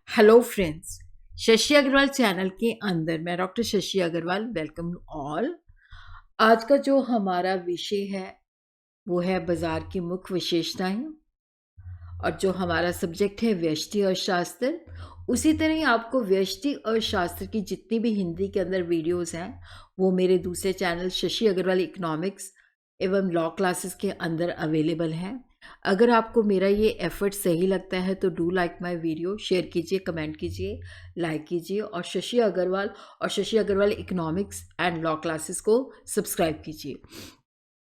Hello friends, Shashi Agarwal channel के अंदर मैं doctor Shashi Agarwal welcome all. आज का जो हमारा विषय है वो है बाजार की मुख्य विशेषताएं और जो हमारा सब्जेक्ट है व्यष्टि अर्थशास्त्र। उसी तरह ही आपको व्यष्टि अर्थशास्त्र की जितनी भी हिंदी के अंदर वीडियोस हैं वो मेरे दूसरे चैनल शशि अग्रवाल इकोनॉमिक्स एवं लॉ क्लासेस के अंदर अवेलेबल हैं। अगर आपको मेरा ये एफर्ट सही लगता है तो do like my video, share कीजिए, कमेंट कीजिए, लाइक कीजिए और Shashi Agarwal economics and law classes को सब्सक्राइब कीजिए।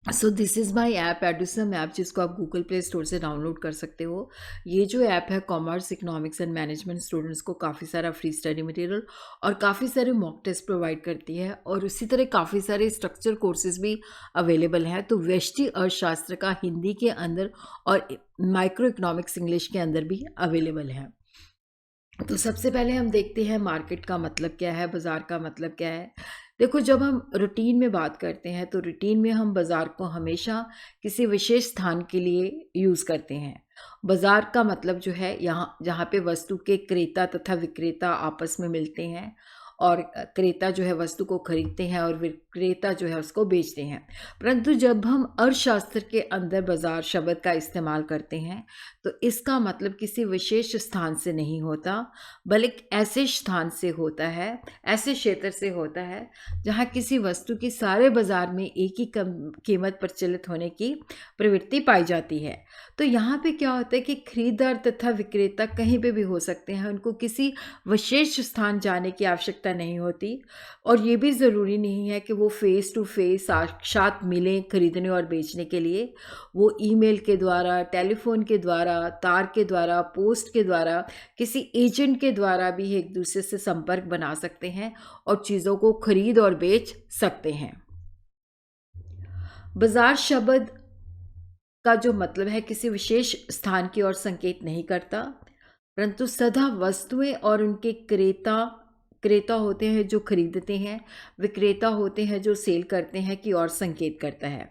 So this is my app Edusum app, जिसको आप गूगल प्ले स्टोर से डाउनलोड कर सकते हो। ये जो ऐप है commerce, economics and management students को काफ़ी सारा फ्री स्टडी मटेरियल और काफ़ी सारे मॉक टेस्ट प्रोवाइड करती है और उसी तरह काफ़ी सारे स्ट्रक्चर कोर्सेज भी अवेलेबल हैं। तो व्यष्टि अर्थशास्त्र का हिंदी के अंदर और माइक्रो इकोनॉमिक्स इंग्लिश के अंदर भी अवेलेबल है। तो सबसे पहले हम देखते हैं मार्केट का मतलब क्या है, बाज़ार का मतलब क्या है। देखो, जब हम रूटीन में बात करते हैं तो रूटीन में हम बाज़ार को हमेशा किसी विशेष स्थान के लिए यूज़ करते हैं। बाज़ार का मतलब जो है यहाँ जहाँ पे वस्तु के क्रेता तथा विक्रेता आपस में मिलते हैं और क्रेता जो है वस्तु को खरीदते हैं और विक्रेता जो है उसको बेचते हैं। परंतु जब हम अर्थशास्त्र के अंदर बाज़ार शब्द का इस्तेमाल करते हैं तो इसका मतलब किसी विशेष स्थान से नहीं होता, बल्कि ऐसे स्थान से होता है, ऐसे क्षेत्र से होता है जहाँ किसी वस्तु की सारे बाजार में एक ही कम कीमत प्रचलित होने की प्रवृत्ति पाई जाती है। तो यहाँ पे क्या होता है कि खरीदार तथा विक्रेता कहीं पे भी हो सकते हैं, उनको किसी विशेष स्थान जाने की आवश्यकता नहीं होती और ये भी ज़रूरी नहीं है कि वो फेस टू फेस साक्षात मिलें खरीदने और बेचने के लिए। वो ईमेल के द्वारा, टेलीफोन के द्वारा, तार के द्वारा, पोस्ट के द्वारा, किसी एजेंट के द्वारा भी एक दूसरे से संपर्क बना सकते हैं और चीज़ों को खरीद और बेच सकते हैं। बाजार शब्द का जो मतलब है किसी विशेष स्थान की ओर संकेत नहीं करता, परंतु सदा वस्तुएं और उनके क्रेता क्रेता होते हैं जो खरीदते हैं, विक्रेता होते हैं जो सेल करते हैं की ओर संकेत करता है,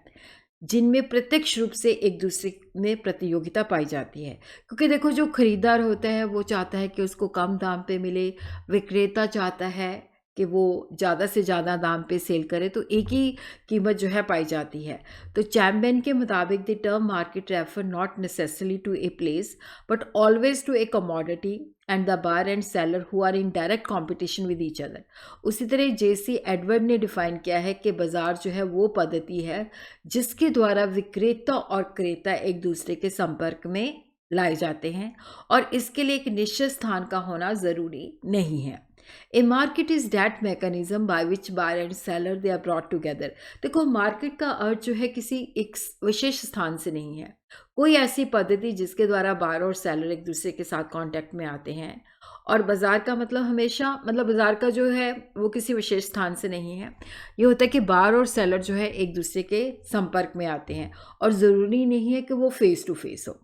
जिनमें प्रत्यक्ष रूप से एक दूसरे में प्रतियोगिता पाई जाती है। क्योंकि देखो, जो खरीदार होता है वो चाहता है कि उसको कम दाम पे मिले, विक्रेता चाहता है कि वो ज़्यादा से ज़्यादा दाम पे सेल करे, तो एक ही कीमत जो है पाई जाती है। तो चैम्बियन के मुताबिक the term market refer not necessarily to a place but always to A commodity and the buyer and seller who are in direct competition with each other. उसी तरह जेसी एडवर्ड ने डिफाइन किया है कि बाजार जो है वो पद्धति है जिसके द्वारा विक्रेता और क्रेता एक दूसरे के संपर्क में लाए जाते हैं और इसके लिए एक निश्चित स्थान का होना ज़रूरी नहीं है। A market is that mechanism by which buyer and seller they are brought together. देखो, मार्केट का अर्थ जो है किसी एक विशेष स्थान से नहीं है, कोई ऐसी पद्धति जिसके द्वारा बायर और सेलर एक दूसरे के साथ कांटेक्ट में आते हैं। और बाजार का मतलब हमेशा बाजार का जो है वो किसी विशेष स्थान से नहीं है। ये होता है कि बायर और सेलर जो है एक दूसरे के संपर्क में आते हैं और ज़रूरी नहीं है कि वो फेस टू फेस हो।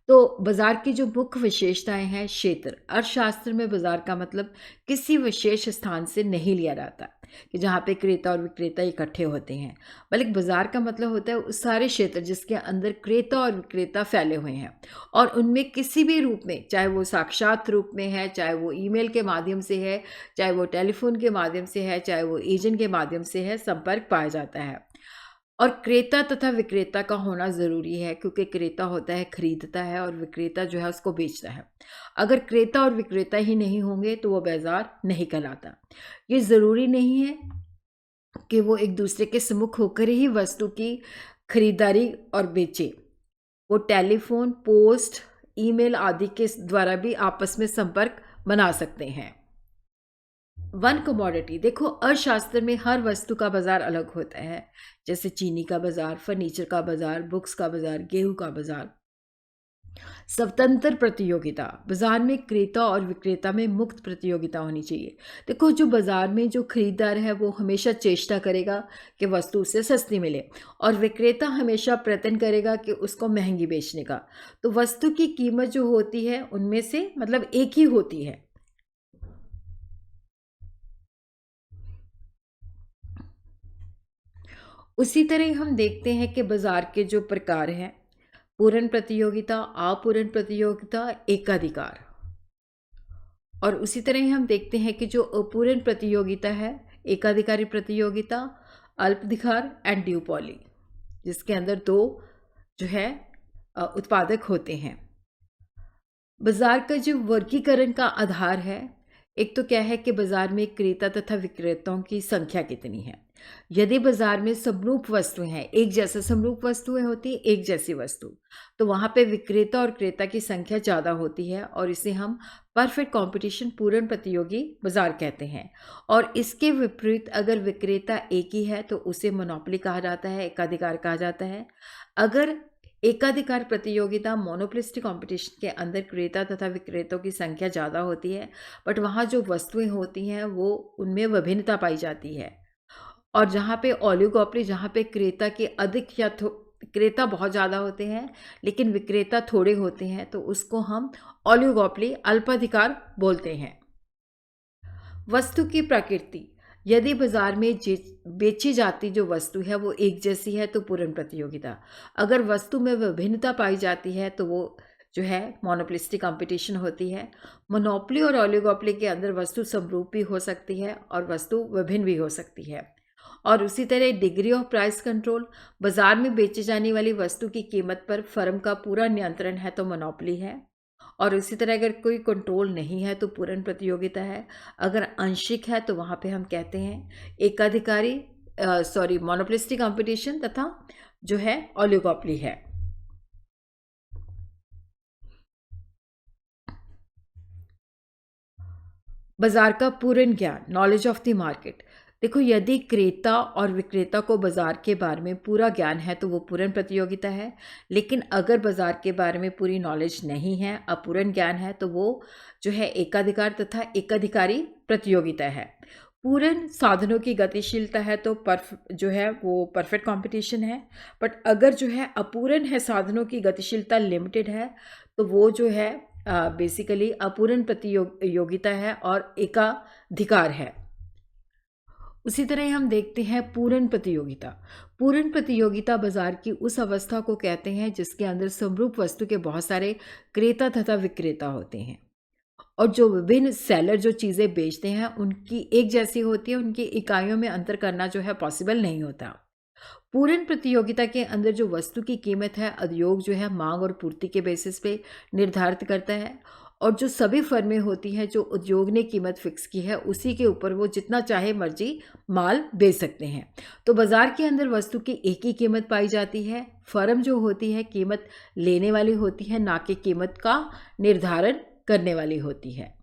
तो बाजार की जो मुख्य विशेषताएं हैं, क्षेत्र अर्थशास्त्र में बाजार का मतलब किसी विशेष स्थान से नहीं लिया जाता कि जहाँ पे क्रेता और विक्रेता इकट्ठे होते हैं, बल्कि बाजार का मतलब होता है उस सारे क्षेत्र जिसके अंदर क्रेता और विक्रेता फैले हुए हैं और उनमें किसी भी रूप में, चाहे वो साक्षात रूप में है, चाहे वो ईमेल के माध्यम से है, चाहे वो टेलीफोन के माध्यम से है, चाहे वो एजेंट के माध्यम से है, संपर्क पाया जाता है। और क्रेता तथा विक्रेता का होना ज़रूरी है क्योंकि क्रेता होता है खरीदता है और विक्रेता जो है उसको बेचता है। अगर क्रेता और विक्रेता ही नहीं होंगे तो वो बाजार नहीं कहलाता। ये ज़रूरी नहीं है कि वो एक दूसरे के सम्मुख होकर ही वस्तु की खरीदारी और बेचे। वो टेलीफोन, पोस्ट, ईमेल आदि के द्वारा भी आपस में संपर्क बना सकते हैं। वन कमोडिटी, देखो अर्थशास्त्र में हर वस्तु का बाजार अलग होता है, जैसे चीनी का बाजार, फर्नीचर का बाजार, बुक्स का बाजार, गेहूं का बाजार। स्वतंत्र प्रतियोगिता, बाजार में क्रेता और विक्रेता में मुक्त प्रतियोगिता होनी चाहिए। देखो, जो बाजार में जो खरीदार है वो हमेशा चेष्टा करेगा कि वस्तु उसे सस्ती मिले और विक्रेता हमेशा प्रयत्न करेगा कि उसको महंगी बेचने का। तो वस्तु की कीमत जो होती है उनमें से एक ही होती है। उसी तरह हम देखते हैं कि बाजार के जो प्रकार हैं, पूर्ण प्रतियोगिता, अपूर्ण प्रतियोगिता, एकाधिकार। और उसी तरह ही हम देखते हैं कि जो अपूर्ण प्रतियोगिता है, एकाधिकारी प्रतियोगिता, अल्पाधिकार एंड ड्यूपॉली, जिसके अंदर दो जो है उत्पादक होते हैं। बाजार का जो वर्गीकरण का आधार है, एक तो क्या है कि बाजार में क्रेता तथा विक्रेताओं की संख्या कितनी है। यदि बाजार में समरूप वस्तुएं हैं, एक जैसा समरूप वस्तुएं होती है, एक जैसी वस्तु, तो वहां पे विक्रेता और क्रेता की संख्या ज़्यादा होती है और इसे हम परफेक्ट कंपटीशन, पूर्ण प्रतियोगी बाजार कहते हैं। और इसके विपरीत अगर विक्रेता एक ही है तो उसे मोनोपोली कहा जाता है, एकाधिकार कहा जाता है। अगर एकाधिकार प्रतियोगिता, मोनोपोलिस्टिक कंपटीशन के अंदर क्रेता तथा विक्रेताओं की संख्या ज़्यादा होती है, बट वहाँ जो वस्तुएं होती हैं वो उनमें विभिन्नता पाई जाती है। और जहाँ पे ओलिगोपोली, जहाँ पे क्रेता के अधिक या क्रेता बहुत ज़्यादा होते हैं लेकिन विक्रेता थोड़े होते हैं, तो उसको हम ओलिगोपोली, अल्पाधिकार बोलते हैं। वस्तु की प्रकृति, यदि बाजार में बेची जाती जो वस्तु है वो एक जैसी है तो पूर्ण प्रतियोगिता। अगर वस्तु में विभिन्नता पाई जाती है तो वो जो है मोनोपोलिस्टिक कंपटीशन होती है। मोनोपोली और ओलिगोपोली के अंदर वस्तु समरूप भी हो सकती है और वस्तु विभिन्न भी हो सकती है। और उसी तरह डिग्री ऑफ प्राइस कंट्रोल, बाजार में बेची जाने वाली वस्तु की कीमत पर फर्म का पूरा नियंत्रण है तो मोनोपोली है। और इसी तरह अगर कोई कंट्रोल नहीं है तो पूर्ण प्रतियोगिता है। अगर आंशिक है तो वहाँ पे हम कहते हैं एकाधिकारी, मोनोपोलिस्टिक कंपटीशन तथा जो है ओलिगोपोली है। बाजार का पूर्ण ज्ञान, नॉलेज ऑफ द मार्केट। देखो, यदि क्रेता और विक्रेता को बाजार के बारे में पूरा ज्ञान है तो वो पूर्ण प्रतियोगिता है। लेकिन अगर बाजार के बारे में पूरी नॉलेज नहीं है, अपूर्ण ज्ञान है, तो वो जो है एकाधिकार तथा एकाधिकारी प्रतियोगिता है। पूर्ण साधनों की गतिशीलता है तो जो है वो परफेक्ट कंपटीशन है। बट अगर जो है अपूर्ण है, साधनों की गतिशीलता लिमिटेड है, तो वो जो है बेसिकली अपूर्ण प्रतियोगिता है और एकाधिकार है। उसी तरह हम देखते हैं पूर्ण प्रतियोगिता। पूर्ण प्रतियोगिता बाजार की उस अवस्था को कहते हैं जिसके अंदर समरूप वस्तु के बहुत सारे क्रेता तथा विक्रेता होते हैं और जो विभिन्न सेलर जो चीज़ें बेचते हैं उनकी एक जैसी होती है, उनकी इकाइयों में अंतर करना जो है पॉसिबल नहीं होता। पूर्ण प्रतियोगिता के अंदर जो वस्तु की कीमत है, उद्योग जो है मांग और पूर्ति के बेसिस पे निर्धारित करता है और जो सभी फर्में होती हैं, जो उद्योग ने कीमत फिक्स की है उसी के ऊपर वो जितना चाहे मर्जी माल बेच सकते हैं। तो बाजार के अंदर वस्तु की एक ही कीमत पाई जाती है। फर्म जो होती है कीमत लेने वाली होती है, ना कि कीमत का निर्धारण करने वाली होती है।